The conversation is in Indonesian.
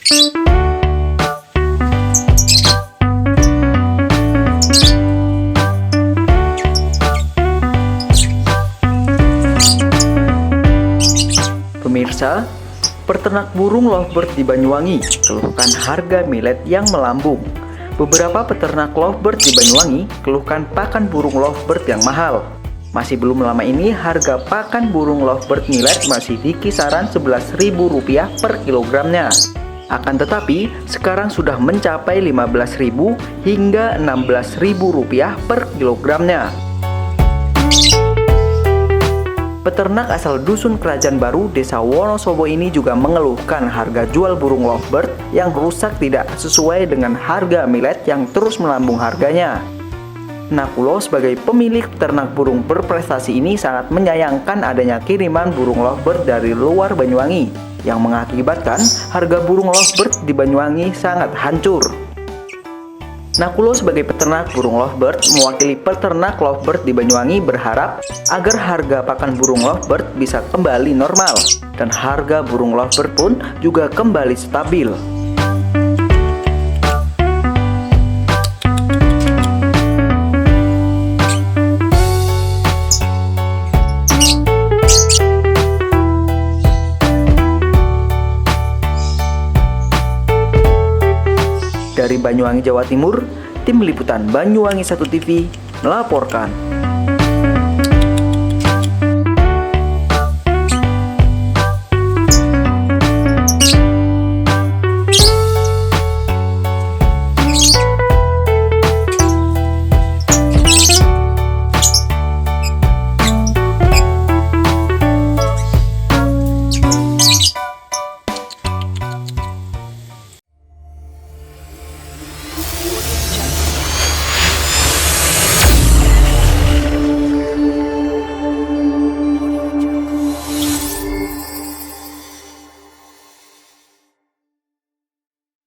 Pemirsa, peternak burung lovebird di Banyuwangi keluhkan harga millet yang melambung. Beberapa peternak lovebird di Banyuwangi keluhkan pakan burung lovebird yang mahal. Masih belum lama ini harga pakan burung lovebird millet masih di kisaran Rp11.000 per kilogramnya. Akan tetapi, sekarang sudah mencapai Rp15.000 hingga Rp16.000 per kilogramnya. Peternak asal Dusun Kerajaan Baru, Desa Wonosobo ini juga mengeluhkan harga jual burung lovebird yang rusak tidak sesuai dengan harga millet yang terus melambung harganya. Nakulo sebagai pemilik peternak burung berprestasi ini sangat menyayangkan adanya kiriman burung lovebird dari luar Banyuwangi yang mengakibatkan harga burung lovebird di Banyuwangi sangat hancur. Nakulo sebagai peternak burung lovebird mewakili peternak lovebird di Banyuwangi berharap agar harga pakan burung lovebird bisa kembali normal dan harga burung lovebird pun juga kembali stabil. Dari Banyuwangi, Jawa Timur, Tim Liputan Banyuwangi 1 TV melaporkan.